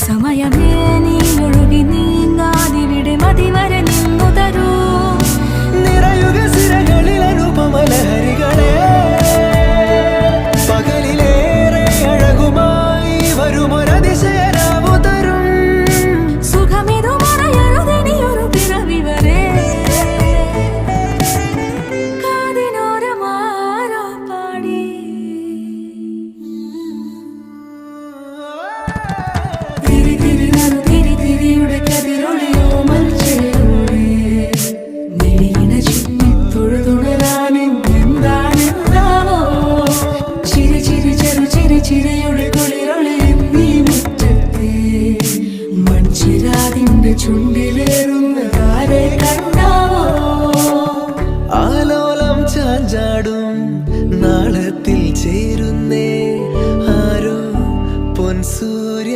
സമയമേ നീ ഒഴുകി നീങ്ങാതിവിടെ മതിവരെ നിന്നു തരൂ നിറയുക സിരകളിൽ അനുപമലഹരികളെ പകലിലേറെ അഴകുമായി വരുമൊരതിശയരാവു തരും സുഖമിതു മറയരുതിനിയൊരു പിറവി വരെ കാതിനോരമാരോ പാടി തിരി തിരി തിരിയുടെ കതിര